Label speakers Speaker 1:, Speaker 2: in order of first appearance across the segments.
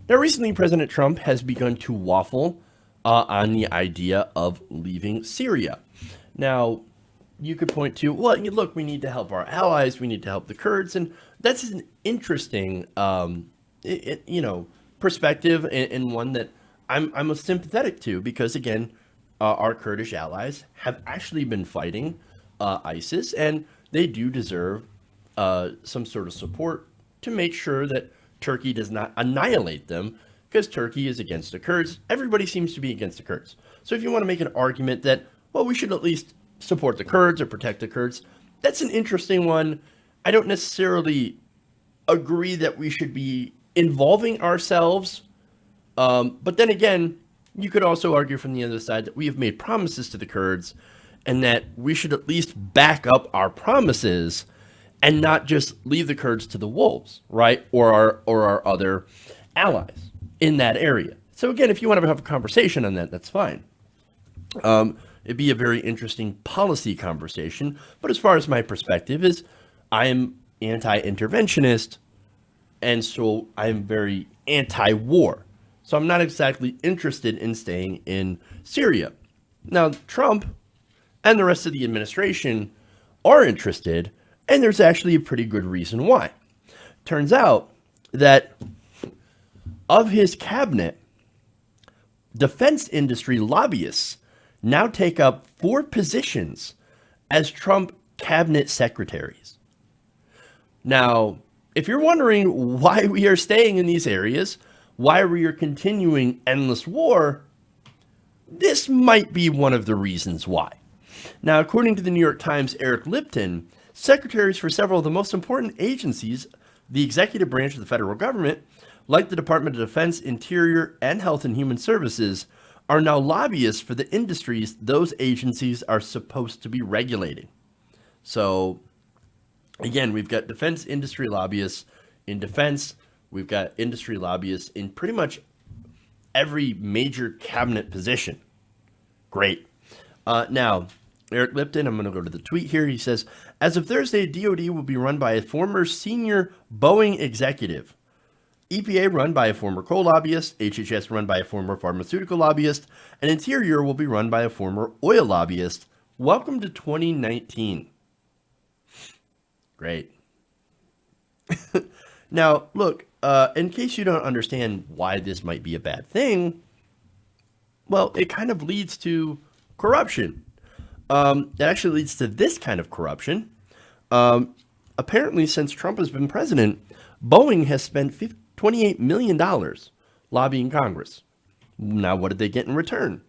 Speaker 1: Now, recently, President Trump has begun to waffle on the idea of leaving Syria. Now, you could point to, well, look, we need to help our allies, we need to help the Kurds, and that's an interesting, perspective, and one that I'm sympathetic to, because again, our Kurdish allies have actually been fighting ISIS, and they do deserve some sort of support to make sure that Turkey does not annihilate them, because Turkey is against the Kurds. Everybody seems to be against the Kurds. So if you want to make an argument that, well, we should at least support the Kurds or protect the Kurds, that's an interesting one. I don't necessarily agree that we should be involving ourselves. But then again, you could also argue from the other side that we have made promises to the Kurds and that we should at least back up our promises and not just leave the Kurds to the wolves, right? Or our other allies in that area. So again, if you want to have a conversation on that, that's fine. It'd be a very interesting policy conversation. But as far as my perspective is, I'm anti-interventionist, and so I'm very anti-war. So I'm not exactly interested in staying in Syria. Now, Trump and the rest of the administration are interested, and there's actually a pretty good reason why. Turns out that of his cabinet, defense industry lobbyists now take up 4 positions as Trump cabinet secretaries. Now, if you're wondering why we are staying in these areas, why we are continuing endless war, this might be one of the reasons why. Now, according to the New York Times' Eric Lipton, secretaries for several of the most important agencies, the executive branch of the federal government, like the Department of Defense, Interior, and Health and Human Services, are now lobbyists for the industries those agencies are supposed to be regulating. So, again, we've got defense industry lobbyists in defense. We've got industry lobbyists in pretty much every major cabinet position. Great. Now, Eric Lipton, I'm going to go to the tweet here. He says, as of Thursday, DOD will be run by a former senior Boeing executive. EPA run by a former coal lobbyist, HHS run by a former pharmaceutical lobbyist, and Interior will be run by a former oil lobbyist. Welcome to 2019. Great. Now, look, in case you don't understand why this might be a bad thing, well, it kind of leads to corruption. It actually leads to this kind of corruption. Apparently, since Trump has been president, Boeing has spent $28 million lobbying Congress. Now, what did they get in return?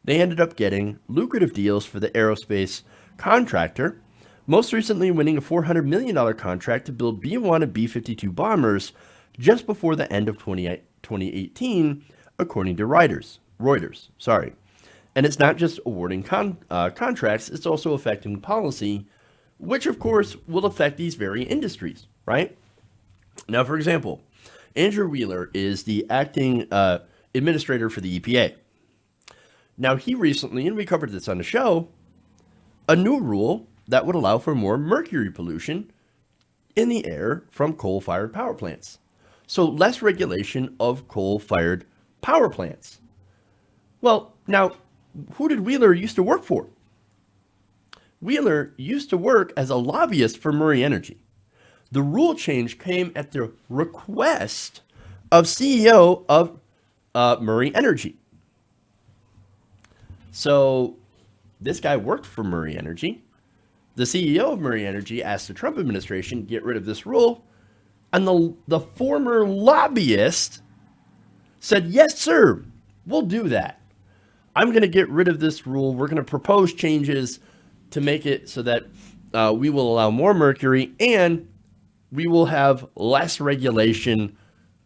Speaker 1: They ended up getting lucrative deals for the aerospace contractor, most recently winning a $400 million contract to build B-1 and B-52 bombers just before the end of 2018, according to Reuters. And it's not just awarding contracts, it's also affecting policy, which of course will affect these very industries, right? Now, for example, Andrew Wheeler is the acting administrator for the EPA. Now, he recently, and we covered this on the show, a new rule that would allow for more mercury pollution in the air from coal-fired power plants. So less regulation of coal-fired power plants. Well, now, who did Wheeler used to work for? Wheeler used to work as a lobbyist for Murray Energy. The rule change came at the request of CEO of Murray Energy. So this guy worked for Murray Energy. The CEO of Murray Energy asked the Trump administration to get rid of this rule, and the former lobbyist said, yes, sir, we'll do that. I'm going to get rid of this rule. We're going to propose changes to make it so that we will allow more mercury and we will have less regulation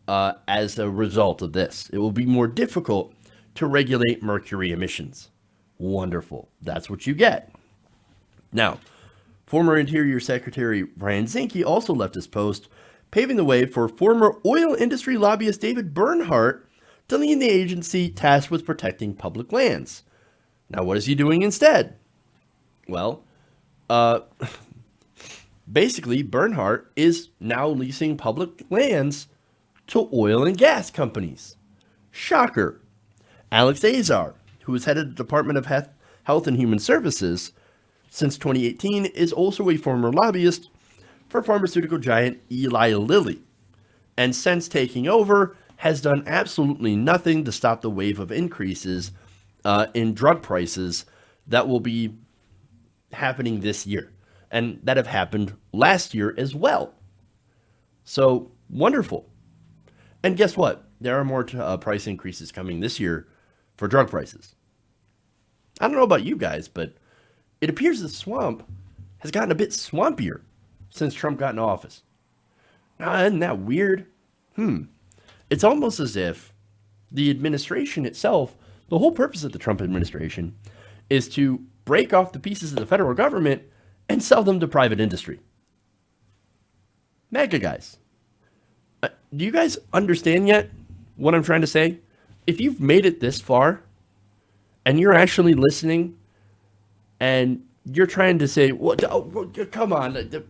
Speaker 1: as a result of this. It will be more difficult to regulate mercury emissions. Wonderful. That's what you get. Now, former Interior Secretary Brian Zinke also left his post, paving the way for former oil industry lobbyist David Bernhardt to lead the agency tasked with protecting public lands. Now, what is he doing instead? Well, basically, Bernhardt is now leasing public lands to oil and gas companies. Shocker. Alex Azar, who has headed the Department of Health and Human Services since 2018, is also a former lobbyist for pharmaceutical giant Eli Lilly, and since taking over, has done absolutely nothing to stop the wave of increases in drug prices that will be happening this year, and that have happened last year as well. So, wonderful. And guess what? There are more price increases coming this year for drug prices. I don't know about you guys, but it appears the swamp has gotten a bit swampier since Trump got in office. Now, isn't that weird? It's almost as if the administration itself, the whole purpose of the Trump administration, is to break off the pieces of the federal government and sell them to private industry. MAGA guys, do you guys understand yet what I'm trying to say? If you've made it this far and you're actually listening and you're trying to say, well, come on,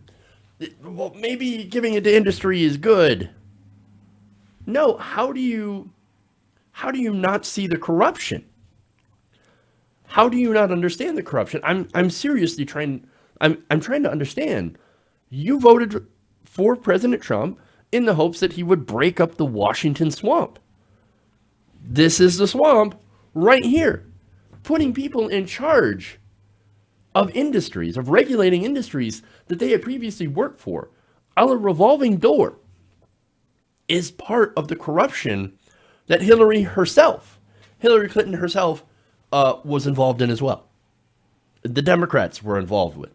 Speaker 1: well, maybe giving it to industry is good. No, how do you not see the corruption? How do you not understand the corruption? I'm seriously trying to understand. You voted for President Trump in the hopes that he would break up the Washington swamp. This is the swamp right here, putting people in charge of industries, of regulating industries that they had previously worked for. A revolving door is part of the corruption that Hillary Clinton herself, was involved in as well. The Democrats were involved with,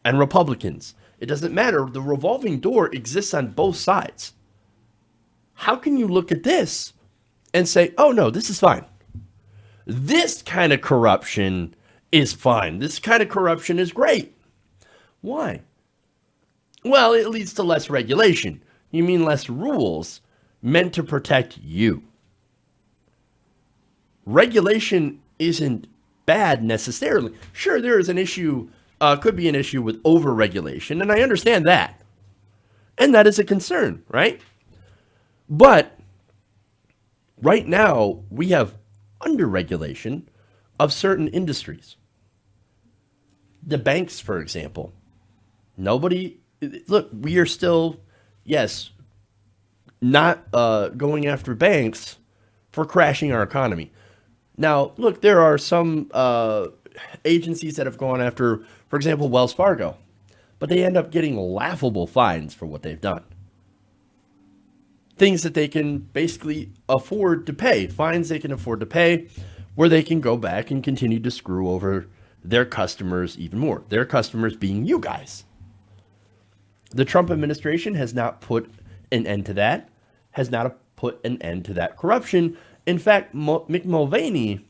Speaker 1: and Republicans. It doesn't matter. The revolving door exists on both sides. How can you look at this and say, oh no, this is fine? This kind of corruption is fine. This kind of corruption is great. Why? Well, it leads to less regulation. You mean less rules meant to protect you. Regulation isn't bad necessarily. Sure, there is an issue, could be an issue with over-regulation, and I understand that. And that is a concern, right? But right now, we have under-regulation of certain industries. The banks, for example. Look, we are still, yes, not going after banks for crashing our economy. Now, look, there are some agencies that have gone after, for example, Wells Fargo, but they end up getting laughable fines for what they've done. Things that they can basically afford to pay, fines they can afford to pay, where they can go back and continue to screw over their customers even more. Their customers being you guys. The Trump administration has not put an end to that, has not put an end to that corruption. In fact, Mick Mulvaney,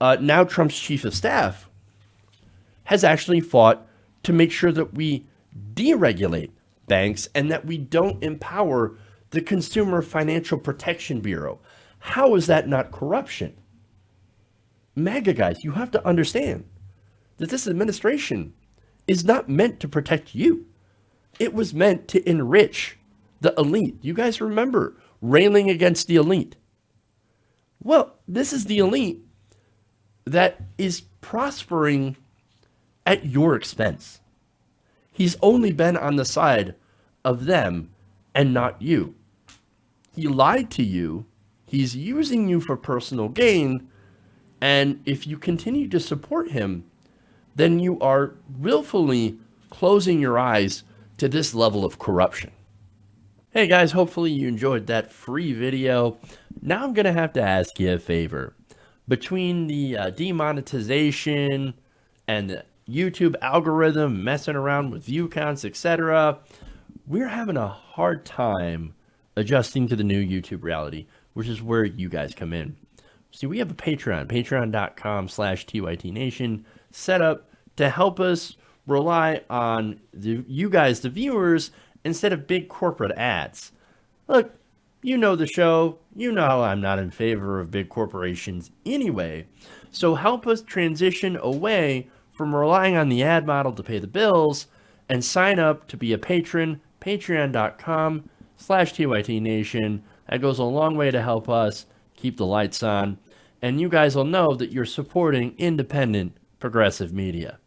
Speaker 1: now Trump's chief of staff, has actually fought to make sure that we deregulate banks and that we don't empower the Consumer Financial Protection Bureau. How is that not corruption? MAGA guys, you have to understand that this administration is not meant to protect you. It was meant to enrich the elite. You guys remember railing against the elite. Well, this is the elite that is prospering at your expense. He's only been on the side of them and not you. He lied to you. He's using you for personal gain. And if you continue to support him, then you are willfully closing your eyes to this level of corruption. Hey guys, hopefully you enjoyed that free video. Now I'm going to have to ask you a favor. Between the demonetization and the YouTube algorithm messing around with view counts, etc., we're having a hard time adjusting to the new YouTube reality, which is where you guys come in. See, we have a Patreon, patreon.com/TYTNation, set up to help us rely on you guys, the viewers, instead of big corporate ads. Look, you know the show. You know I'm not in favor of big corporations anyway. So help us transition away from relying on the ad model to pay the bills and sign up to be a patron, patreon.com patreon.com/TYT Nation. That goes a long way to help us keep the lights on. And you guys will know that you're supporting independent, progressive media.